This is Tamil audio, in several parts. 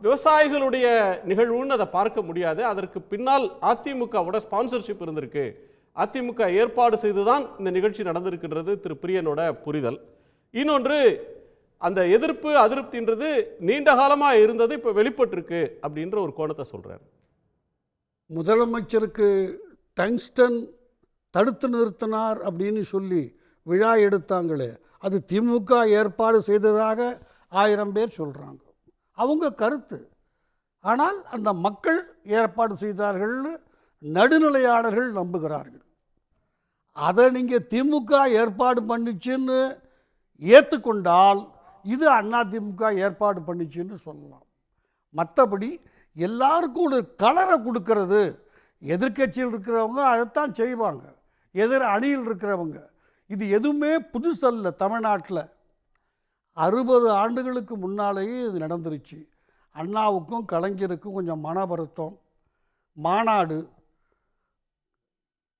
விவசாயிகளுடைய நிகழ்வுன்னு அதை பார்க்க முடியாது. அதற்கு பின்னால் அதிமுகவோட ஸ்பான்சர்ஷிப் இருந்திருக்கு. அதிமுக ஏற்பாடு செய்துதான் இந்த நிகழ்ச்சி நடந்திருக்கின்றது திரு பிரியனோட புரிதல். இன்னொன்று, அந்த எதிர்ப்பு அதிருப்தின்றது நீண்ட காலமாக இருந்தது, இப்போ வெளிப்பட்டிருக்கு அப்படின்ற ஒரு கோணத்தை சொல்றாரு. முதலமைச்சருக்கு டங்ஸ்டன் தடுத்து நிறுத்தினார் அப்படின்னு சொல்லி விழா எடுத்தாங்களே, அது திமுக ஏற்பாடு செய்ததாக 1000 பேர் சொல்கிறாங்க. அவங்க கருத்து. ஆனால் அந்த மக்கள் ஏற்பாடு செய்தார்கள்னு நடுநிலையாளர்கள் நம்புகிறார்கள். அதை நீங்கள் திமுக ஏற்பாடு பண்ணிச்சுன்னு ஏற்றுக்கொண்டால் இது அதிமுக ஏற்பாடு பண்ணிச்சுன்னு சொல்லலாம். மற்றபடி எல்லாருக்கும் ஒரு கலரை கொடுக்கறது, எதிர்கட்சியில் இருக்கிறவங்க அதைத்தான் செய்வாங்க, எதிர் அணியில் இருக்கிறவங்க. இது எதுவுமே புதுசல்ல. தமிழ்நாட்டில் 60 ஆண்டுகளுக்கு முன்னாலேயே இது நடந்துருச்சு. அண்ணாவுக்கும் கலைஞருக்கும் கொஞ்சம் மன வருத்தம். மாநாடு,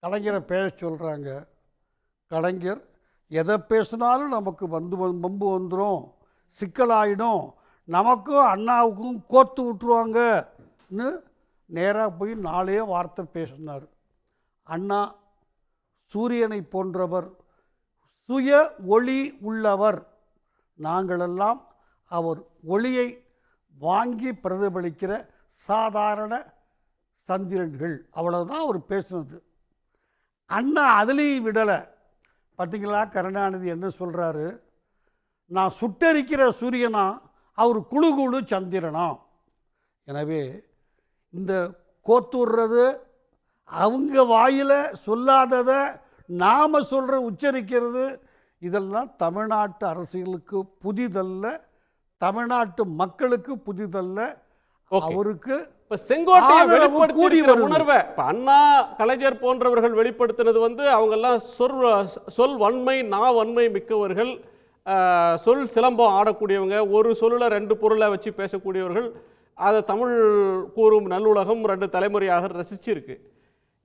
கலைஞரை பேச சொல்கிறாங்க. கலைஞர் எதை பேசினாலும் நமக்கு வம்பு வந்துடும், சிக்கலாயிடும், நமக்கும் அண்ணாவுக்கும் கோர்த்து விட்டுருவாங்கன்னு நேராக போய் 4 வார்த்தை பேசினார். அண்ணா சூரியனை போன்றவர், சுய ஒளி உள்ளவர், நாங்களெல்லாம் அவர் ஒளியை வாங்கி பிரதிபலிக்கிற சாதாரண சந்திரன்கள். அவ்வளோதான் அவர் பேசுனது. அண்ணா அதுலேயும் விடலை. பார்த்தீங்களா கருணாநிதி என்ன சொல்கிறாரு? நான் சுட்டரிக்கிற சூரியனா, அவர் குழு குழு சந்திரனா. எனவே இந்த கோத்துடுறது, அவங்க வாயில் சொல்லாததை நாம் சொல்கிற உச்சரிக்கிறது, இதெல்லாம் தமிழ்நாட்டு அரசியலுக்கு புதிதல்ல, தமிழ்நாட்டு மக்களுக்கு புதிதல்ல. அவருக்கு செங்கோட்டையை வெளிப்படுத்திய உணர்வை அண்ணா கலைஞர் போன்றவர்கள் வெளிப்படுத்தினது அவங்கெல்லாம் சொல் வன்மை, வன்மை மிக்கவர்கள், சொல் சிலம்பம் ஆடக்கூடியவங்க, ஒரு சொல்லுல 2 பொருளை வச்சு பேசக்கூடியவர்கள். அதை தமிழ் கூறும் நல்லுலகம் 2 தலைமுறையாக ரசிச்சிருக்கு.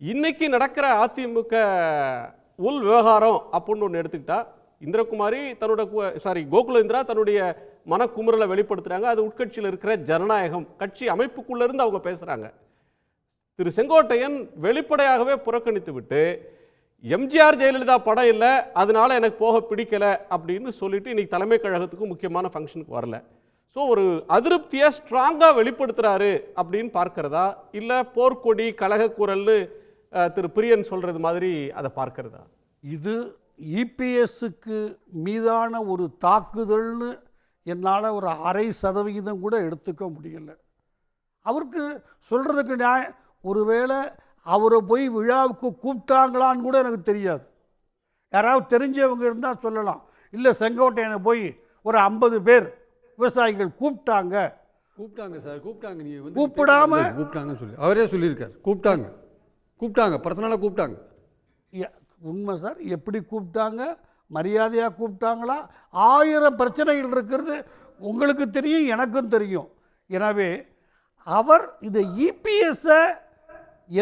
இன்னைக்கு நடக்கிற அதிமுக உள் விவகாரம் அப்படின்னு ஒன்று எடுத்துக்கிட்டா, இந்திரகுமாரி கோகுல இந்திரா தன்னுடைய மனக்குமுறலை வெளிப்படுத்துறாங்க. அது உட்கட்சியில் இருக்கிற ஜனநாயகம், கட்சி அமைப்புக்குள்ள இருந்து அவங்க பேசுறாங்க. திரு செங்கோட்டையன் வெளிப்படையாகவே புறக்கணித்து விட்டு, எம்ஜிஆர் ஜெயலலிதா படம் இல்லை, அதனால எனக்கு போக பிடிக்கல அப்படின்னு சொல்லிட்டு இன்னைக்கு தலைமை கழகத்துக்கு முக்கியமான ஃபங்க்ஷனுக்கு வரல. ஸோ ஒரு அதிருப்தியை ஸ்ட்ராங்காக வெளிப்படுத்துறாரு அப்படின்னு பார்க்கிறதா, இல்லை போர்க்கொடி கலகக்குரல்னு திரு பிரியன் சொல்றது மாதிரி அதை பார்க்கிறதா? இது இபிஎஸ்க்கு மீதான ஒரு தாக்குதல்னு என்னால் ஒரு 0.5% கூட எடுத்துக்க முடியல. அவருக்கு சொல்கிறதுக்கு நியாயம். ஒருவேளை அவரை போய் விழாவுக்கு கூப்பிட்டாங்களான்னு கூட எனக்கு தெரியாது. யாராவது தெரிஞ்சவங்க இருந்தால் சொல்லலாம். இல்லை செங்கோட்டையனை போய் ஒரு 50 பேர் விவசாயிகள் கூப்பிட்டாங்க சார், கூப்பிட்டாங்க. நீங்கள் கூப்பிடாம கூப்பிட்டாங்கன்னு சொல்லி அவரே சொல்லியிருக்கார். கூப்பிட்டாங்க பர்சனலாக கூப்பிட்டாங்க. உண்மை சார். எப்படி கூப்பிட்டாங்க? மரியாதையாக கூப்பிட்டாங்களா? 1000 பிரச்சனைகள் இருக்கிறது உங்களுக்கு தெரியும், எனக்கும் தெரியும். எனவே அவர் இந்த இபிஎஸ்ஸை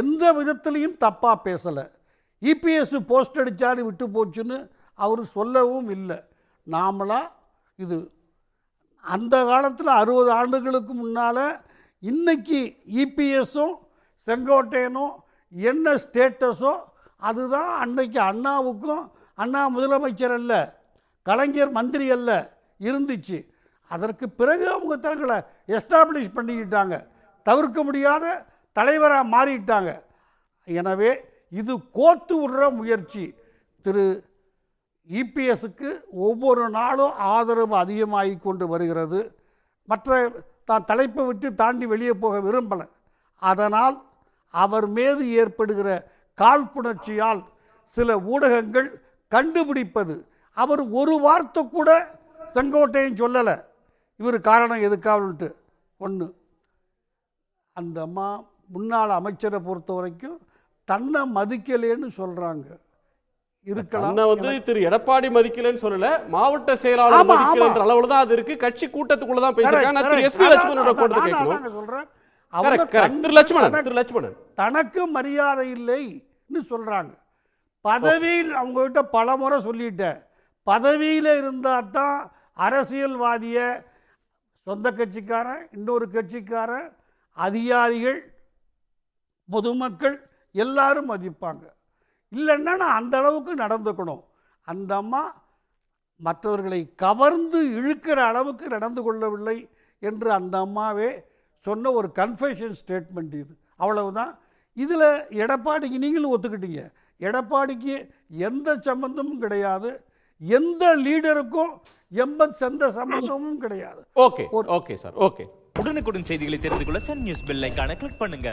எந்த விதத்துலையும் தப்பாக பேசலை. இபிஎஸ் போஸ்ட் அடித்தாலும் விட்டு போச்சுன்னு அவர் சொல்லவும் இல்லை. நாமளா இது அந்த காலத்தில் 60 ஆண்டுகளுக்கு முன்னால் இன்னைக்கு இபிஎஸும் செங்கோட்டையனும் என்ன ஸ்டேட்டஸோ அதுதான் அன்னைக்கு அண்ணாவுக்கும், அண்ணா முதலமைச்சர் அல்ல, கலைஞர் மந்திரி அல்ல, இருந்துச்சு. அதற்கு பிறகு அவங்க தங்களை எஸ்டாப்ளிஷ் பண்ணிக்கிட்டாங்க, தவிர்க்க முடியாத தலைவராக மாறிட்டாங்க. எனவே இது கோத்து விடுற முயற்சி. திரு இபிஎஸ்க்கு ஒவ்வொரு நாளும் ஆதரவு அதிகமாகி கொண்டு வருகிறது. மற்ற தான் தலைப்பை விட்டு தாண்டி வெளியே போக விரும்பலை. அதனால் அவர் மீது ஏற்படுகிற காழ்ப்புணர்ச்சியால் சில ஊடகங்கள் கண்டுபிடிப்பது, அவர் ஒரு வார்த்தை கூட செங்கோட்டையும் சொல்லலை இவர் காரணம் எதுக்காகன்ட்டு. ஒன்று, அந்த அம்மா முன்னாள் அமைச்சரை பொறுத்த வரைக்கும் தன்னை மதிக்கலேன்னு சொல்கிறாங்க. இருக்கலாம். திரு எடப்பாடி மதிக்கலன்னு சொல்லல, மாவட்ட செயலாளர் மதிக்கலன்ற அளவுல தான் அது இருக்கு. கட்சி கூட்டத்துக்குள்ள தான் பேசிருக்காங்க. திரு எஸ்பி லட்சுமணனோட கோட்டத்தை கேட்கணும். சொல்றேன், தனக்கு மரியாதை இல்லைன்னு சொல்றாங்க. பதவியில் அவங்ககிட்ட பல முறை சொல்லிட்டேன், பதவியில் இருந்தால் தான் அரசியல்வாதியை சொந்த கட்சிக்காரன், இன்னொரு கட்சிக்காரன், அதிகாரிகள், பொதுமக்கள் எல்லாரும் மதிப்பாங்க. இல்லைன்னா நான் அந்த அளவுக்கு நடந்துக்கணும். அந்த அம்மா மற்றவர்களை கவர்ந்து இழுக்கிற அளவுக்கு நடந்து கொள்ளவில்லை என்று அந்த அம்மாவே சொன்ன ஒரு கன்ஃபெஷன் ஸ்டேட்மெண்ட் இது. அவ்வளவுதான். இதில் எடப்பாடிக்கு நீங்களும் ஒத்துக்கிட்டீங்க. எடப்பாடிக்கு எந்த சம்பந்தமும் கிடையாது, எந்த லீடருக்கும் எந்த சம்பந்தமும் கிடையாது. Okay sir, okay. உடனுக்குடன் செய்திகளை தெரிந்து கொள்ள சன் நியூஸ் பெல் ஐகானை கிளிக் பண்ணுங்க.